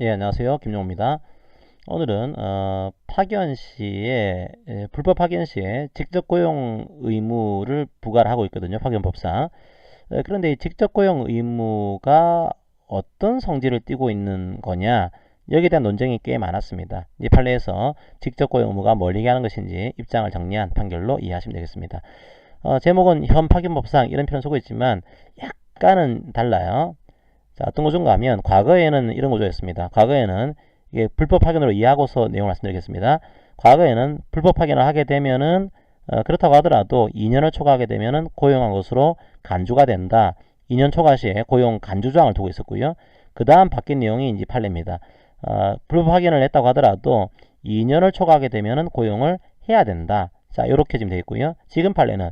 예, 안녕하세요. 김용호입니다. 오늘은 파견 시에 불법 파견 시에 직접 고용 의무를 부과를 하고 있거든요. 파견법상. 그런데 이 직접 고용 의무가 어떤 성질을 띠고 있는 거냐? 여기에 대한 논쟁이 꽤 많았습니다. 이 판례에서 직접 고용 의무가 뭘 얘기하는 것인지 입장을 정리한 판결로 이해하시면 되겠습니다. 제목은 현 파견법상 이런 표현 쓰고 있지만 약간은 달라요. 자, 어떤 구조인가 하면 과거에는 이런 구조였습니다. 과거에는 이게 불법 파견으로 이해하고서 내용을 말씀드리겠습니다. 과거에는 불법 파견을 하게 되면은 그렇다고 하더라도 2년을 초과하게 되면은 고용한 것으로 간주가 된다. 2년 초과 시에 고용 간주 조항을 두고 있었고요. 그 다음 바뀐 내용이 이제 판례입니다. 불법 파견을 했다고 하더라도 2년을 초과하게 되면은 고용을 해야 된다. 자, 이렇게 지금 되어 있고요. 지금 판례는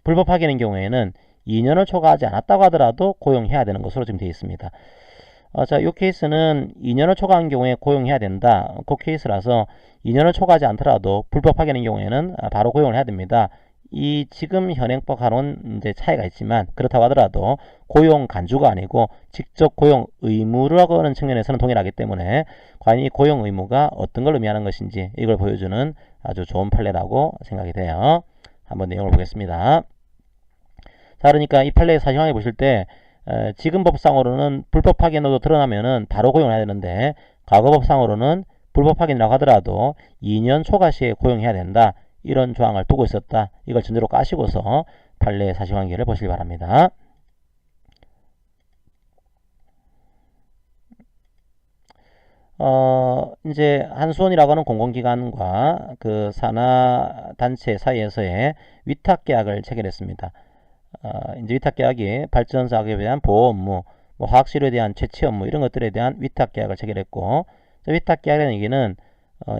불법 파견인 경우에는 2년을 초과하지 않았다고 하더라도 고용해야 되는 것으로 지금 되어 있습니다. 자, 이 케이스는 2년을 초과한 경우에 고용해야 된다. 그 케이스라서 2년을 초과하지 않더라도 불법 파견인 경우에는 바로 고용을 해야 됩니다. 이 지금 현행법하고는 이제 차이가 있지만 그렇다고 하더라도 고용 간주가 아니고 직접 고용 의무라고 하는 측면에서는 동일하기 때문에 과연 이 고용 의무가 어떤 걸 의미하는 것인지 이걸 보여주는 아주 좋은 판례라고 생각이 돼요. 한번 내용을 보겠습니다. 자, 그러니까 이 판례 사실상에 보실 때 지금 법상으로는 불법 파견으로 드러나면은 바로 고용해야 되는데 과거 법상으로는 불법 파견이라고 하더라도 2년 초과 시에 고용해야 된다. 이런 조항을 두고 있었다. 이걸 전제로 까시고서 판례 사실관계를 보시기 바랍니다. 이제 한수원이라고 하는 공공기관과 그 산하단체 사이에서의 위탁계약을 체결했습니다. 이제 위탁계약이 발전사업에 대한 보호 업무, 뭐 화학시료에 대한 채취 업무 이런 것들에 대한 위탁계약을 체결했고, 위탁계약이라는 얘기는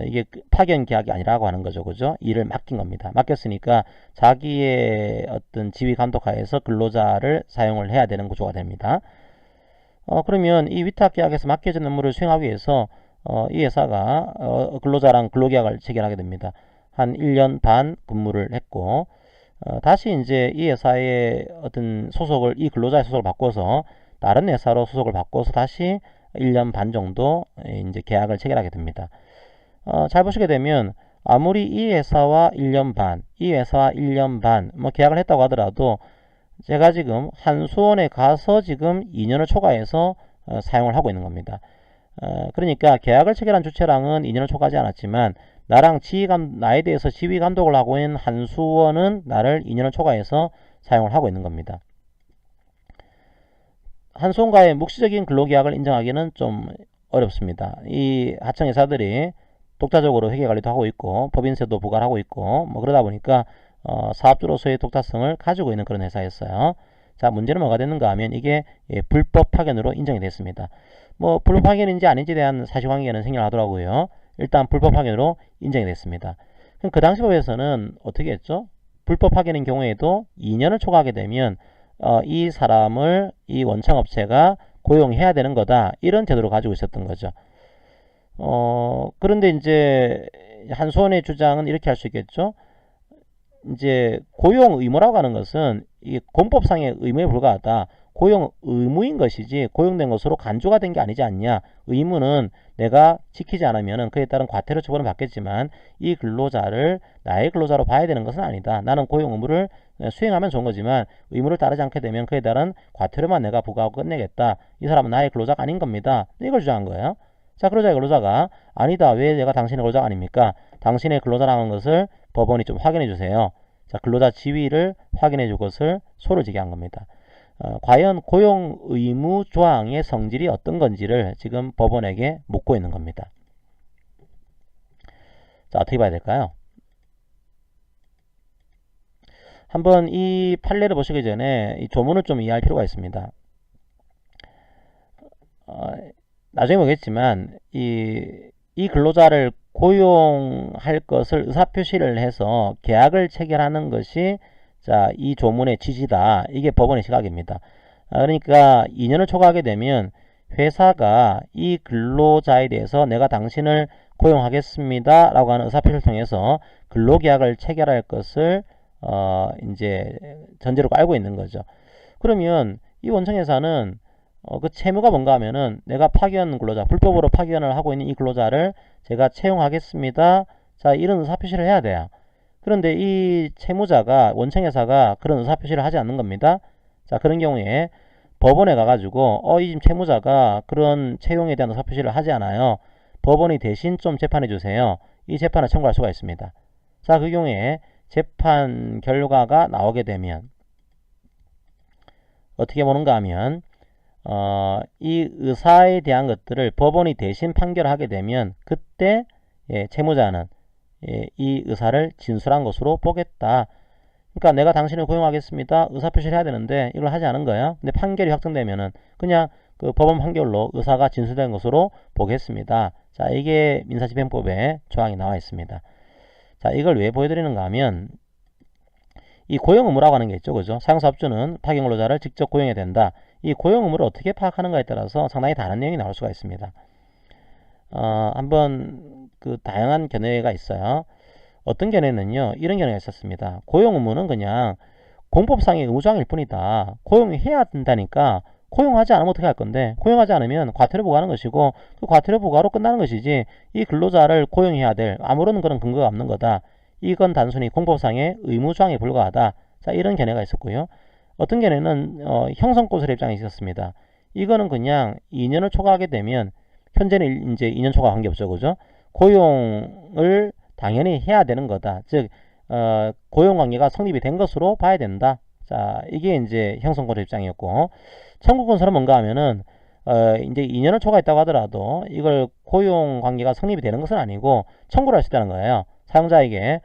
이게 파견 계약이 아니라고 하는 거죠, 그죠? 일을 맡긴 겁니다. 맡겼으니까 자기의 어떤 지휘 감독하에서 근로자를 사용을 해야 되는 구조가 됩니다. 그러면 이 위탁계약에서 맡겨진 업무를 수행하기 위해서 이 회사가 근로자랑 근로계약을 체결하게 됩니다. 한 1년 반 근무를 했고 다시 이제 이 회사의 어떤 소속을 이 근로자의 소속을 바꿔서 다른 회사로 소속을 바꿔서 다시 1년 반 정도 이제 계약을 체결하게 됩니다. 잘 보시게 되면 아무리 이 회사와 1년 반, 이 회사와 1년 반 뭐 계약을 했다고 하더라도 제가 지금 한수원에 가서 지금 2년을 초과해서 사용을 하고 있는 겁니다. 그러니까 계약을 체결한 주체랑은 2년을 초과하지 않았지만 나에 대해서 지휘 감독을 하고 있는 한수원은 나를 2년을 초과해서 사용을 하고 있는 겁니다. 한수원과의 묵시적인 근로계약을 인정하기는 좀 어렵습니다. 이 하청회사들이 독자적으로 회계관리도 하고 있고 법인세도 부과를 하고 있고 뭐 그러다 보니까 사업주로서의 독자성을 가지고 있는 그런 회사였어요. 자, 문제는 뭐가 됐는가 하면 이게 불법 파견으로 인정이 됐습니다. 뭐 불법 파견인지 아닌지에 대한 사실관계는 생략하더라고요. 일단 불법 파견으로 인정이 됐습니다. 그럼 그 당시 법에서는 어떻게 했죠? 불법 파견인 경우에도 2년을 초과하게 되면 이 사람을 이 원청업체가 고용해야 되는 거다. 이런 제도를 가지고 있었던 거죠. 그런데 이제 한수원의 주장은 이렇게 할 수 있겠죠. 이제 고용 의무라고 하는 것은 이 권법상의 의무에 불과하다. 고용 의무인 것이지 고용된 것으로 간주가 된 게 아니지 않냐. 의무는 내가 지키지 않으면 그에 따른 과태료 처벌은 받겠지만 이 근로자를 나의 근로자로 봐야 되는 것은 아니다. 나는 고용 의무를 수행하면 좋은 거지만 의무를 따르지 않게 되면 그에 따른 과태료만 내가 부과하고 끝내겠다. 이 사람은 나의 근로자가 아닌 겁니다. 이걸 주장한 거예요. 자, 그러자 근로자가 아니다. 왜 내가 당신의 근로자가 아닙니까? 당신의 근로자라는 것을 법원이 좀 확인해 주세요. 자, 근로자 지위를 확인해 줄 것을 소를 제기한 겁니다. 과연 고용 의무 조항의 성질이 어떤 건지를 지금 법원에게 묻고 있는 겁니다. 자, 어떻게 봐야 될까요? 한번 이 판례를 보시기 전에 이 조문을 좀 이해할 필요가 있습니다. 나중에 보겠지만 이 근로자를 고용할 것을 의사표시를 해서 계약을 체결하는 것이 자, 이 조문의 취지다. 이게 법원의 시각입니다. 그러니까 2년을 초과하게 되면 회사가 이 근로자에 대해서 내가 당신을 고용하겠습니다. 라고 하는 의사표시를 통해서 근로계약을 체결할 것을 이제 전제로 알고 있는 거죠. 그러면 이 원청회사는 그 채무가 뭔가 하면은 내가 파견 근로자, 불법으로 파견을 하고 있는 이 근로자를 제가 채용하겠습니다. 자, 이런 의사표시를 해야 돼요. 그런데 이 채무자가, 원청회사가 그런 의사표시를 하지 않는 겁니다. 자, 그런 경우에 법원에 가가지고 이 채무자가 그런 채용에 대한 의사표시를 하지 않아요. 법원이 대신 좀 재판해 주세요. 이 재판을 청구할 수가 있습니다. 자, 그 경우에 재판 결과가 나오게 되면 어떻게 보는가 하면 이 의사에 대한 것들을 법원이 대신 판결하게 되면 그때 채무자는 이 의사를 진술한 것으로 보겠다. 그러니까 내가 당신을 고용하겠습니다. 의사표시를 해야 되는데 이걸 하지 않은 거예요. 근데 판결이 확정되면은 그냥 그 법원 판결로 의사가 진술된 것으로 보겠습니다. 자, 이게 민사집행법에 조항이 나와 있습니다. 자, 이걸 왜 보여드리는가 하면 이 고용 의무라고 하는 게 있죠. 그죠? 사용사업주는 파견 근로자를 직접 고용해야 된다. 이 고용 의무를 어떻게 파악하는가에 따라서 상당히 다른 내용이 나올 수가 있습니다. 한번 그 다양한 견해가 있어요. 어떤 견해는요, 이런 견해가 있었습니다. 고용 의무는 그냥 공법상의 의무조항일 뿐이다. 고용해야 된다니까 고용하지 않으면 어떻게 할 건데, 고용하지 않으면 과태료 부과하는 것이고 그 과태료 부과로 끝나는 것이지 이 근로자를 고용해야 될 아무런 그런 근거가 없는 거다. 이건 단순히 공법상의 의무조항에 불과하다. 자, 이런 견해가 있었고요. 어떤 견해는 형성고소의 입장이 있었습니다. 이거는 그냥 2년을 초과하게 되면, 현재는 이제 2년 초과 관계없죠. 그죠? 고용을 당연히 해야 되는 거다. 즉 고용관계가 성립이 된 것으로 봐야 된다. 자, 이게 이제 형성고소 입장이었고, 청구권서는 뭔가 하면은 이제 2년을 초과했다고 하더라도 이걸 고용관계가 성립이 되는 것은 아니고 청구를 할 수 있다는 거예요. 사용자에게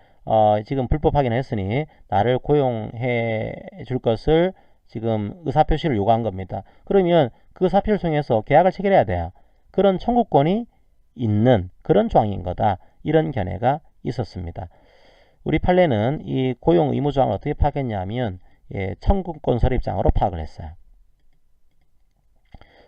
지금 불법 확인을 했으니 나를 고용해 줄 것을 지금 의사표시를 요구한 겁니다. 그러면 그 의사표시를 통해서 계약을 체결해야 돼요. 그런 청구권이 있는 그런 조항인 거다. 이런 견해가 있었습니다. 우리 판례는 이 고용 의무 조항을 어떻게 파악했냐면 청구권 설립장으로 파악을 했어요.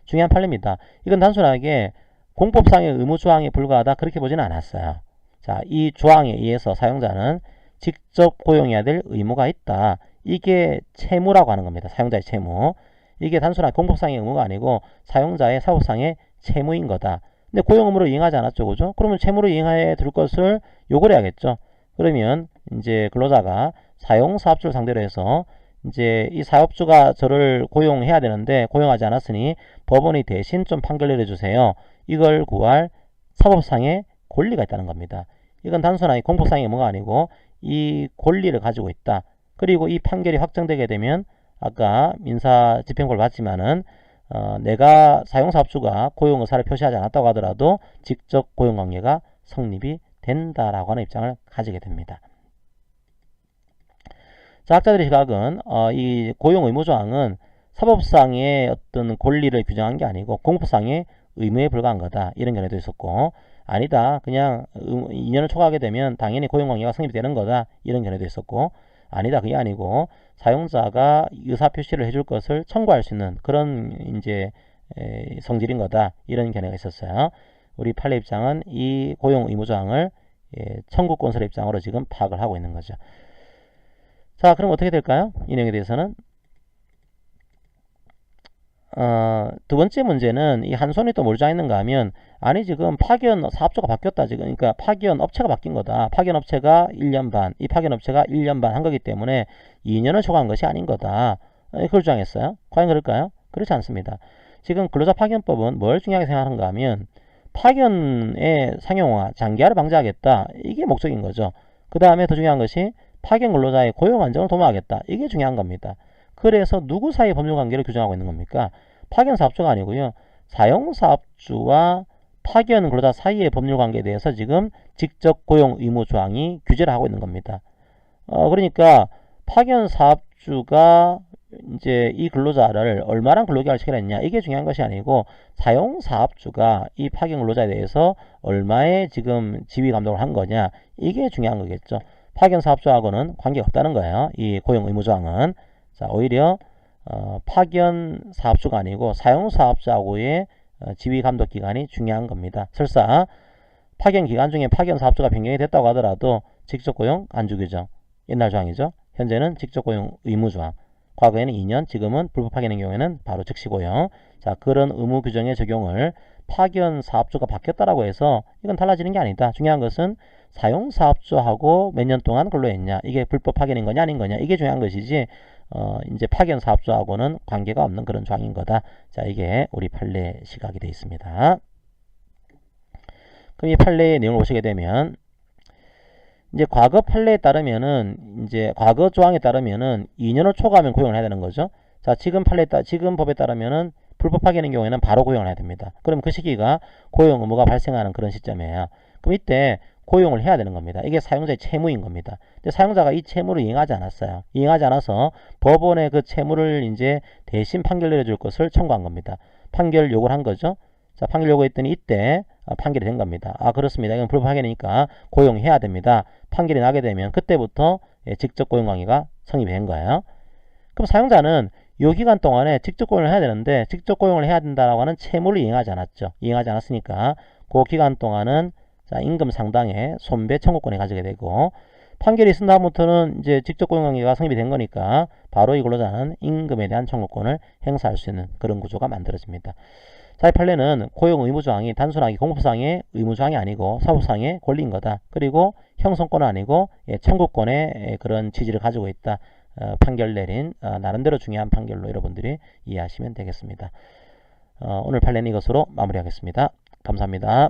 중요한 판례입니다. 이건 단순하게 공법상의 의무 조항에 불과하다 그렇게 보지는 않았어요. 자, 이 조항에 의해서 사용자는 직접 고용해야 될 의무가 있다. 이게 채무라고 하는 겁니다. 사용자의 채무. 이게 단순한 공법상의 의무가 아니고 사용자의 사법상의 채무인 거다. 근데 고용 의무를 이행하지 않았죠. 그죠? 그러면 채무로 이행해 둘 것을 요구를 해야겠죠. 그러면 이제 근로자가 사용사업주를 상대로 해서 이제 이 사업주가 저를 고용해야 되는데 고용하지 않았으니 법원이 대신 좀 판결 내려주세요. 이걸 구할 사법상의 권리가 있다는 겁니다. 이건 단순하게 공법상의 의무가 아니고 이 권리를 가지고 있다. 그리고 이 판결이 확정되게 되면 아까 민사집행법을 봤지만은 내가 사용사업주가 고용 의사를 표시하지 않았다고 하더라도 직접 고용관계가 성립이 된다라고 하는 입장을 가지게 됩니다. 자, 학자들의 시각은 이 고용 의무 조항은 사법상의 어떤 권리를 규정한 게 아니고 공법상의 의무에 불과한 거다. 이런 견해도 있었고, 아니다. 그냥 2년을 초과하게 되면 당연히 고용관계가 성립이 되는 거다. 이런 견해도 있었고, 아니다. 그게 아니고 사용자가 의사표시를 해줄 것을 청구할 수 있는 그런 이제 성질인 거다. 이런 견해가 있었어요. 우리 판례 입장은 이 고용 의무 조항을 청구권설 입장으로 지금 파악을 하고 있는 거죠. 자, 그럼 어떻게 될까요? 이 내용에 대해서는 두 번째 문제는 이 한손이 또 뭘 주장했는가 하면, 아니 지금 파견 사업주가 바뀌었다. 지금 그러니까 파견 업체가 바뀐 거다. 파견 업체가 1년 반, 이 파견 업체가 1년 반 한 거기 때문에 2년을 초과한 것이 아닌 거다. 그걸 주장했어요. 과연 그럴까요? 그렇지 않습니다. 지금 근로자 파견법은 뭘 중요하게 생각하는가 하면 파견의 상용화, 장기화를 방지하겠다. 이게 목적인 거죠. 그 다음에 더 중요한 것이 파견 근로자의 고용 안정을 도모하겠다. 이게 중요한 겁니다. 그래서 누구 사이의 법률관계를 규정하고 있는 겁니까? 파견 사업주가 아니고요. 사용사업주와 파견 근로자 사이의 법률관계에 대해서 지금 직접 고용 의무 조항이 규제를 하고 있는 겁니다. 그러니까 파견 사업주가 이제 이 근로자를 얼마나 근로계약을 체결했냐, 이게 중요한 것이 아니고 사용사업주가 이 파견 근로자에 대해서 얼마의 지금 지휘 감독을 한 거냐, 이게 중요한 거겠죠. 파견 사업주하고는 관계가 없다는 거예요. 이 고용 의무 조항은. 자, 오히려 파견 사업주가 아니고 사용사업자하고의 지휘 감독 기간이 중요한 겁니다. 설사 파견 기간 중에 파견 사업주가 변경이 됐다고 하더라도 직접 고용 안주 규정, 옛날 조항이죠. 현재는 직접 고용 의무 조항. 과거에는 2년, 지금은 불법 파견의 경우에는 바로 즉시고요. 자, 그런 의무 규정의 적용을 파견 사업주가 바뀌었다라고 해서 이건 달라지는 게 아니다. 중요한 것은 사용 사업주하고 몇 년 동안 근로했냐, 이게 불법 파견인 거냐 아닌 거냐, 이게 중요한 것이지 이제 파견 사업주하고는 관계가 없는 그런 조항인 거다. 자, 이게 우리 판례 시각이 되어 있습니다. 그럼 이 판례의 내용을 보시게 되면 이제 과거 판례에 따르면은 이제 과거 조항에 따르면은 2년을 초과하면 고용을 해야 되는 거죠. 자, 지금 지금 법에 따르면은 불법 파견인 경우에는 바로 고용을 해야 됩니다. 그럼 그 시기가 고용 의무가 발생하는 그런 시점이에요. 그럼 이때 고용을 해야 되는 겁니다. 이게 사용자의 채무인 겁니다. 근데 사용자가 이 채무를 이행하지 않았어요. 이행하지 않아서 법원에 그 채무를 이제 대신 판결 내려줄 것을 청구한 겁니다. 판결 요구를 한 거죠. 자, 판결 요구했더니 이때 판결이 된 겁니다. 아, 그렇습니다. 이건 불법 파견이니까 고용해야 됩니다. 판결이 나게 되면 그때부터 직접 고용관계가 성립이 된 거예요. 그럼 사용자는 이 기간 동안에 직접 고용을 해야 되는데 직접 고용을 해야 된다라고 하는 채무를 이행하지 않았죠. 이행하지 않았으니까 그 기간 동안은 자, 임금 상당의 손배 청구권을 가지게 되고 판결이 있은 다음부터는 이제 직접 고용관계가 성립이 된 거니까 바로 이 근로자는 임금에 대한 청구권을 행사할 수 있는 그런 구조가 만들어집니다. 자, 이 판례는 고용 의무조항이 단순하게 공법상의 의무조항이 아니고 사법상의 권리인 거다. 그리고 형성권은 아니고 청구권의 그런 취지를 가지고 있다. 판결 내린 나름대로 중요한 판결로 여러분들이 이해하시면 되겠습니다. 오늘 판례는 이것으로 마무리하겠습니다. 감사합니다.